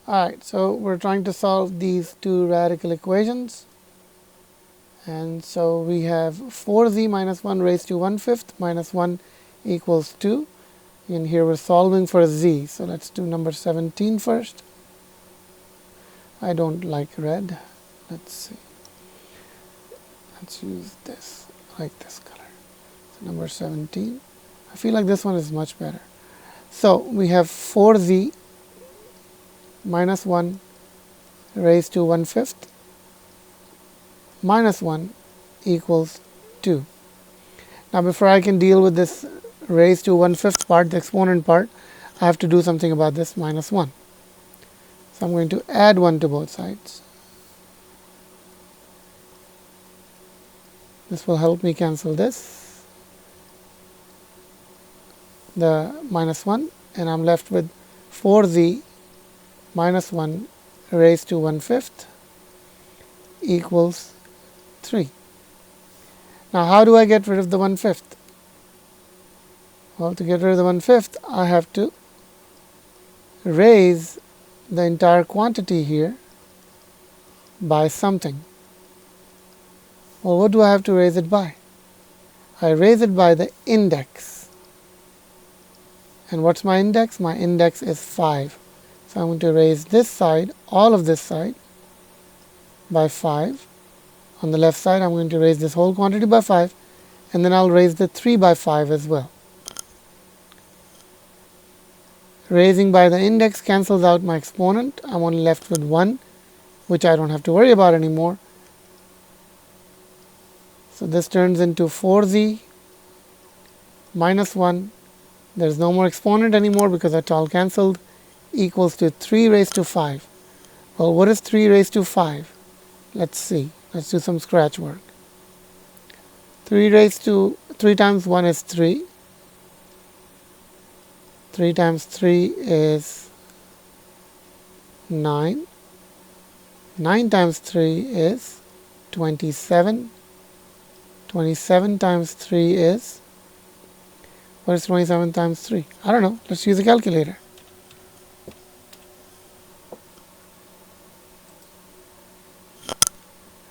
Alright, so we're trying to solve these two radical equations. And so we have 4z minus 1 raised to 1/5 minus 1 equals 2. And here we're solving for z. So let's do number 17 first. I don't like red. Let's see. Let's use this. I like this color. So number 17. I feel like this one is much better. So we have 4z minus 1 raised to 1/5 minus 1 equals 2. Now before I can deal with this raised to 1/5 part, the exponent part, I have to do something about this minus 1. So I'm going to add 1 to both sides. This will help me cancel this, the minus 1, and I'm left with 4z minus 1 raised to 1/5 equals 3. Now how do I get rid of the 1/5? Well, to get rid of the 1/5, I have to raise the entire quantity here by something. Well, what do I have to raise it by? I raise it by the index. And what's my index? My index is 5. So I'm going to raise this side, all of this side, by 5. On the left side, I'm going to raise this whole quantity by 5, and then I'll raise the 3 by 5 as well. Raising by the index cancels out my exponent. I'm only left with 1, which I don't have to worry about anymore. So this turns into 4z minus 1. There's no more exponent anymore because that's all cancelled, equals to 3 raised to 5. Well, what is 3 raised to 5? Let's see. Let's do some scratch work. 3 times 1 is 3. 3 times 3 is 9. 9 times 3 is 27. 27 times 3 is, what is 27 times 3? I don't know. Let's use a calculator.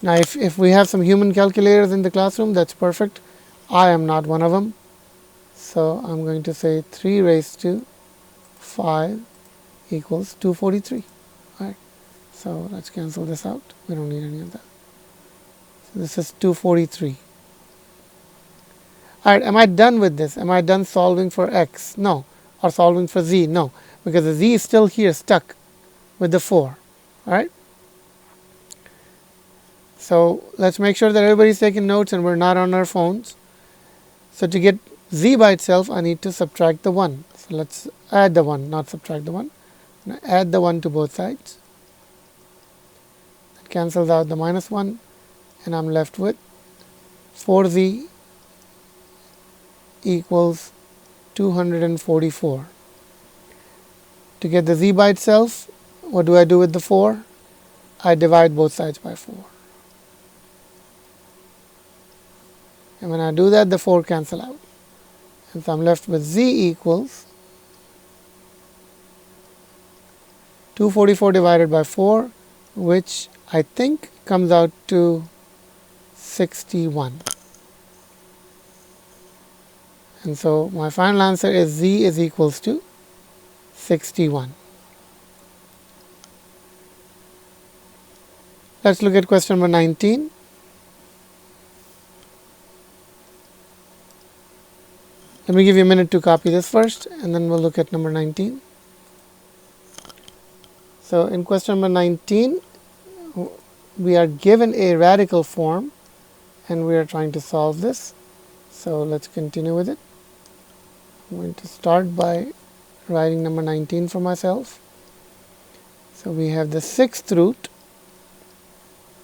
Now, if we have some human calculators in the classroom, that's perfect. I am not one of them. So I'm going to say 3 raised to 5 equals 243. All right. So let's cancel this out. We don't need any of that. So this is 243. All right. Am I done with this? Am I done solving for x? No. Or solving for z? No. Because the z is still here stuck with the 4. All right. So let's make sure that everybody's taking notes and we're not on our phones. So to get z by itself, I need to subtract the 1. So let's add the 1, not subtract the 1. Add the 1 to both sides. That cancels out the minus 1, and I'm left with 4z equals 244. To get the z by itself, what do I do with the 4? I divide both sides by 4. And when I do that, the 4 cancel out. And so I'm left with z equals 244 divided by 4, which I think comes out to 61. And so my final answer is z is equals to 61. Let's look at question number 19. Let me give you a minute to copy this first, and then we'll look at number 19. So in question number 19, we are given a radical form, and we are trying to solve this. So let's continue with it. I'm going to start by writing number 19 for myself. So we have the 6th root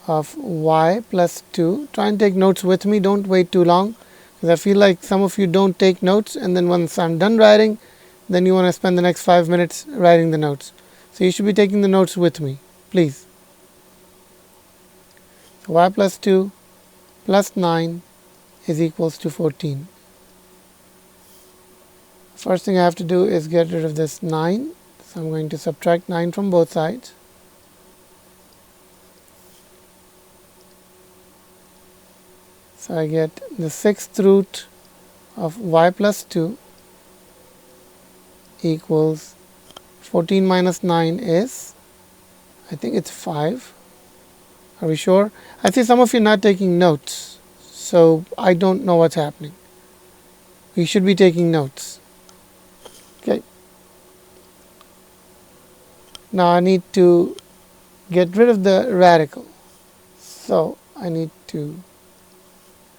of y plus 2. Try and take notes with me. Don't wait too long, because I feel like some of you don't take notes, and then once I'm done writing, then you want to spend the next 5 minutes writing the notes. So you should be taking the notes with me, please. So y plus 2 plus 9 is equals to 14. First thing I have to do is get rid of this 9. So I'm going to subtract 9 from both sides. So I get the sixth root of y plus 2 equals 14 minus 9 is, I think it's 5. Are we sure? I see some of you not taking notes, so I don't know what's happening. We should be taking notes. Okay. Now I need to get rid of the radical. So I need to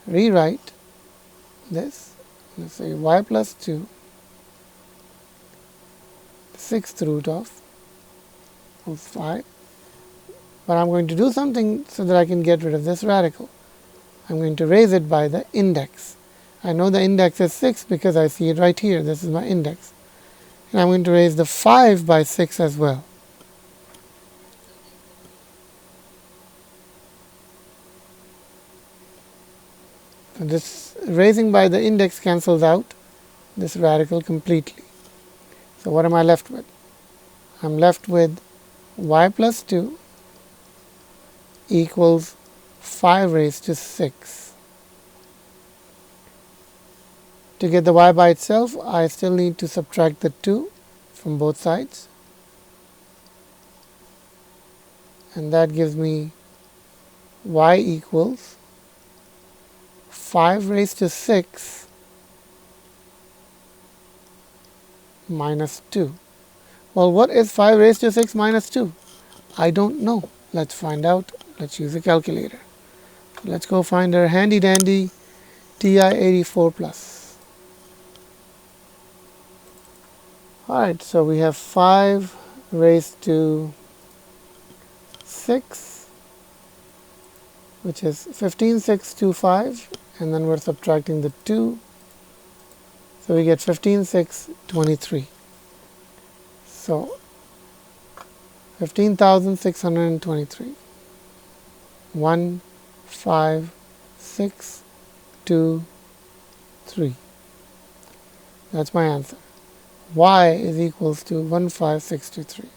rewrite this. Let's say y plus 2, the sixth root of 5. But I'm going to do something so that I can get rid of this radical. I'm going to raise it by the index. I know the index is 6 because I see it right here. This is my index. And I'm going to raise the 5 by 6 as well. So this raising by the index cancels out this radical completely. So what am I left with? I'm left with y plus 2 equals 5 raised to 6. To get the y by itself, I still need to subtract the 2 from both sides. And that gives me y equals 5 raised to 6 minus 2. Well, what is 5 raised to 6 minus 2? I don't know. Let's find out. Let's use a calculator. Let's go find our handy dandy TI-84 plus. Alright, so we have 5 raised to 6, which is 15625, and then we're subtracting the 2. So we get 15623. So 15,623. 1, 5, 6, 2, 3. That's my answer. Y is equals to 15623.